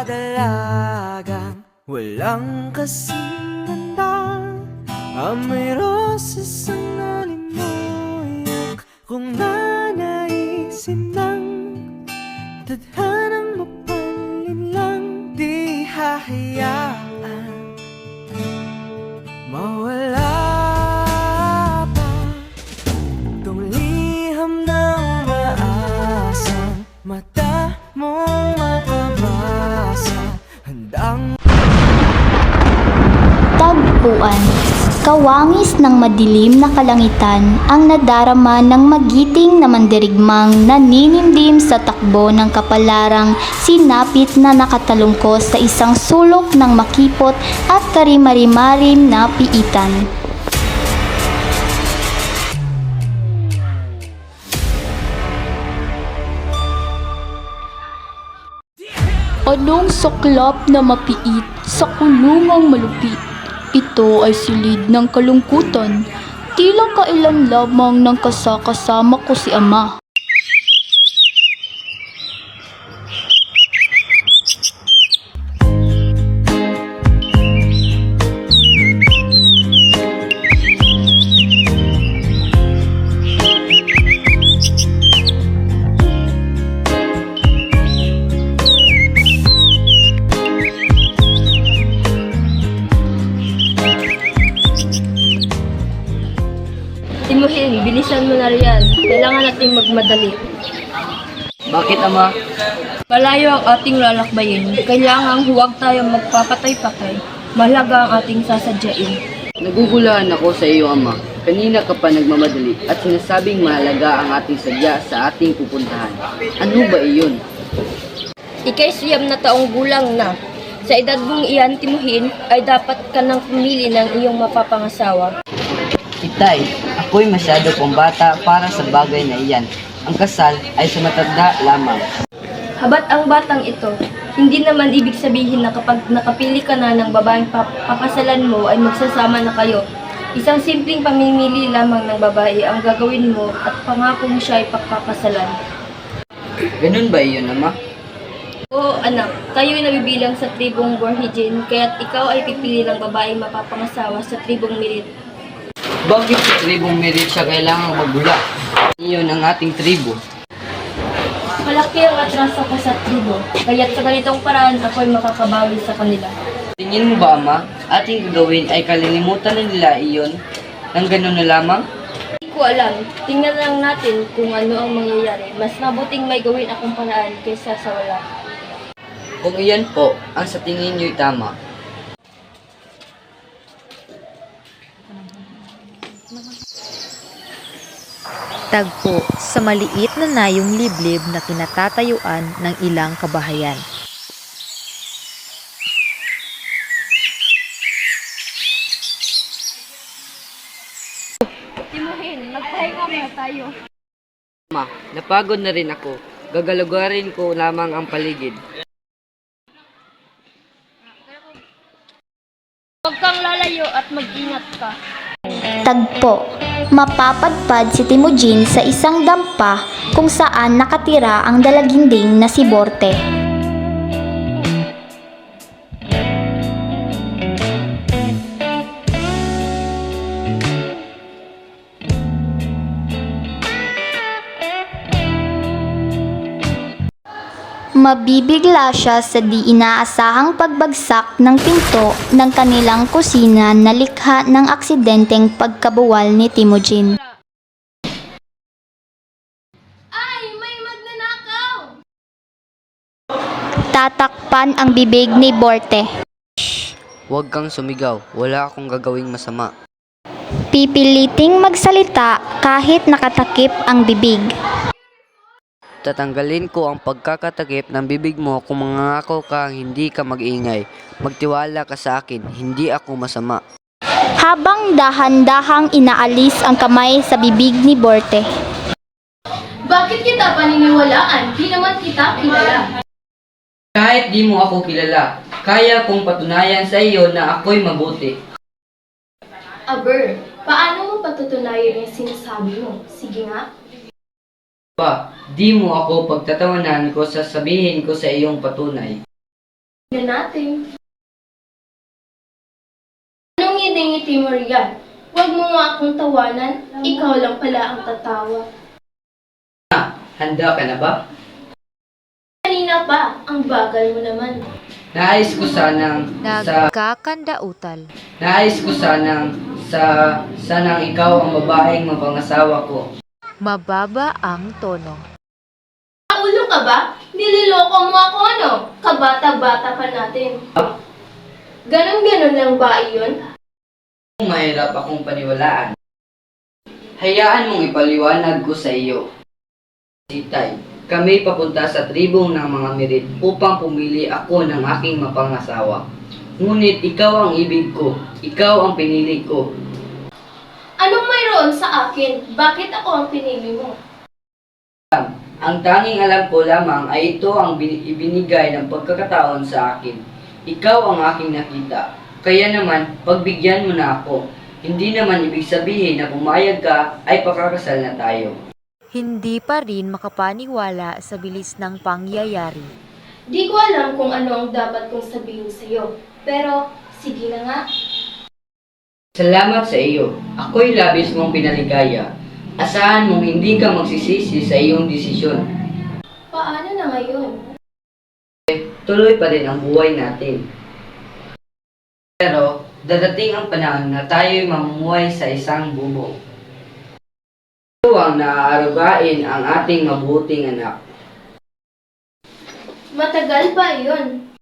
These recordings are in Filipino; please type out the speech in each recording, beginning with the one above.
dalagang walang kasing ganda. Amoy roses ang nalimoyak kung nanaisin ng tadhanang mapalin lang. Di hahayaan mawala pa tong liham na umaasang mata mong makabasa. Handang Tagpuan. Kawangis ng madilim na kalangitan ang nadarama ng magiting na mandirigmang naninimdim sa takbo ng kapalarang sinapit na nakatalungkos sa isang sulok ng makipot at karimarimarim na piitan. Anong saklap na mapiit sa kulungang malupit? Ito ay silid ng kalungkutan. Tila kailan lamang nang kasama ko si ama. Timuhin, bilisan mo na riyan. Kailangan nating magmadali. Bakit, Ama? Malayo ang ating lalakbayin. Kailangan huwag tayong magpapatay-patay. Mahalaga ang ating sasadyain. Naguguluhan ako sa iyo, Ama. Kanina ka pa nagmamadali at sinasabing mahalaga ang ating sadya sa ating pupuntahan. Ano ba iyon? Ika'y 9 na taong gulang na. Sa edad mong iyan, Timuhin, ay dapat ka nang pumili ng iyong mapapangasawa. Itay, ako'y masyado pang bata para sa bagay na iyan. Ang kasal ay sa matanda lamang. Habat ang batang ito, hindi naman ibig sabihin na kapag nakapili ka na ng babaeng papasalan mo ay magsasama na kayo. Isang simpleng pamimili lamang ng babae ang gagawin mo at pangako mo siya ay pagpapasalan. Ganun ba iyon, Ama? Oo anak, kayo'y nabibilang sa tribong Borhigin, kaya't ikaw ay pipili ng babaeng mapapangasawa sa tribong Mirit. Bakit sa tribong Merit siya kailangang magula? Iyon ang ating tribo. Malaki ang atraso ko sa tribo, kaya't sa ganitong paraan ako'y makakabawi sa kanila. Tingin mo ba, Ama, ating gagawin ay kalilimutan na nila iyon nang ganun na lamang? Hindi ko alam, tingnan lang natin kung ano ang mangyayari. Mas mabuting may gawin akong paraan kaysa sa wala. Kung iyan po, ang sa tingin niyo'y tama. Tagpo sa maliit na nayong liblib na kinatatayuan ng ilang kabahayan. Timuhin, magpahinga muna tayo. Ma, napagod na rin ako. Gagalugarin ko lamang ang paligid. Huwag kang lalayo at mag-ingat ka. Tagpo. Mapapadpad si Timujin sa isang dampa kung saan nakatira ang dalaginding na si Borte. Mabibigla siya sa di inaasahang pagbagsak ng pinto ng kanilang kusina na likha ng aksidenteng pagkabuwal ni Timujin. Ay, may magnanakaw! Tatakpan ang bibig ni Borte. Huwag kang sumigaw. Wala akong gagawing masama. Pipiliting magsalita kahit nakatakip ang bibig. Tatanggalin ko ang pagkakatakip ng bibig mo kung mangangako kang hindi ka mag-ingay. Magtiwala ka sa akin, hindi ako masama. Habang dahan-dahang inaalis ang kamay sa bibig ni Borte. Bakit kita paniniwalaan? Di naman kita kilala. Kahit di mo ako kilala, kaya kong patunayan sa iyo na ako'y mabuti. Aber, paano mo patutunayan yung sinasabi mo? Sige nga. Di mo ako pagtatawanan ko sasabihin ko sa iyong patunay. na natin. Anong ngiti-ngiti mo riyan? Huwag mo nga akong tawanan, ikaw lang pala ang tatawa. Handa ka na ba? Kanina pa, ang bagal mo naman. Nais ko sanang Nagkakandautal. sanang ikaw ang babaeng mapangasawa ko. Mababa ang tono. Ulo ka ba? Nililoko mo ako ano? Kabata-bata pa natin. Ganon-ganon lang ba iyon? Mahirap akong paniwalaan. Hayaan mong ipaliwanag ko sa iyo. Sitay, kami papunta sa tribong ng mga Merit upang pumili ako ng aking mapangasawa. Ngunit ikaw ang ibig ko, ikaw ang pinili ko. Anong mayroon sa akin? Bakit ako ang pinili mo? Ang tanging alam ko lamang ay ito ang ibinigay ng pagkakataon sa akin. Ikaw ang aking nakita. Kaya naman, pagbigyan mo na ako. Hindi naman ibig sabihin na pumayag ka ay pakakasal na tayo. Hindi pa rin makapaniwala sa bilis ng pangyayari. Di ko alam kung ano ang dapat kong sabihin sa'yo. Pero, sige na nga. Salamat sa iyo. Ako'y labis mong pinaligaya. Asahan mong hindi ka magsisisi sa iyong desisyon. Paano na ngayon? Tuloy pa rin ang buhay natin. Pero, dadating ang panahon na tayo'y mamumuhay sa isang bubong. Ito ang naaarugain ang ating mabuting anak. Matagal pa iyon.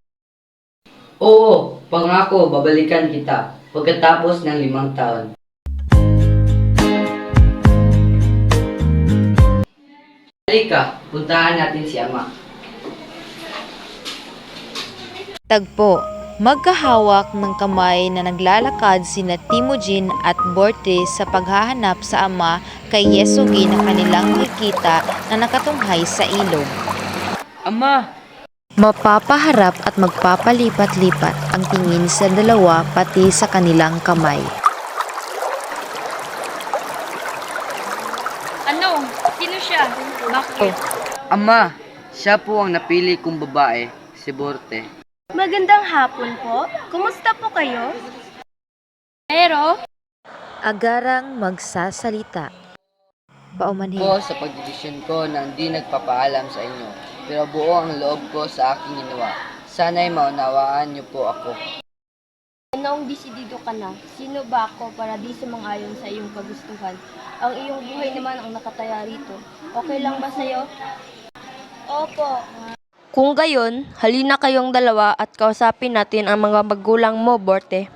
Oo, pangako babalikan kita pagkatapos ng 5 taon. Halika, puntahan natin si Ama. Tagpo, magkahawak ng kamay na naglalakad sina Timujin at Borte sa paghahanap sa ama kay Yesugi na kanilang nakikita na nakatunghay sa ilog. Ama! Mapapaharap at magpapalipat-lipat ang tingin sa dalawa pati sa kanilang kamay. Ano? Sino siya? Bakit? Ama! Siya po ang napili kong babae, si Borte. Magandang hapon po. Kumusta po kayo? Pero, Agarang magsasalita. Paumanhin. Po sa pagdedesisyon ko na hindi nagpapaalam sa inyo, pero buo ang loob ko sa aking ginawa. Sana'y maunawaan niyo po ako. anong desidido ka na? Sino ba ako para di sumang-ayon sa iyong kagustuhan? Ang iyong buhay naman ang nakataya rito. Okay lang ba sa'yo? Opo. Kung gayon, halina kayong dalawa at kausapin natin ang mga magulang mo, Borte.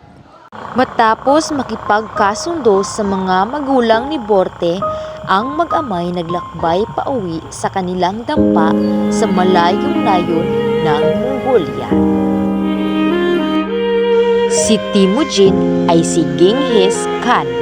Matapos makipagkasundo sa mga magulang ni Borte, ang mag-amay naglakbay pauwi sa kanilang dampa sa malayong layon ng Mongolia. Si Timujin ay si Genghis Khan.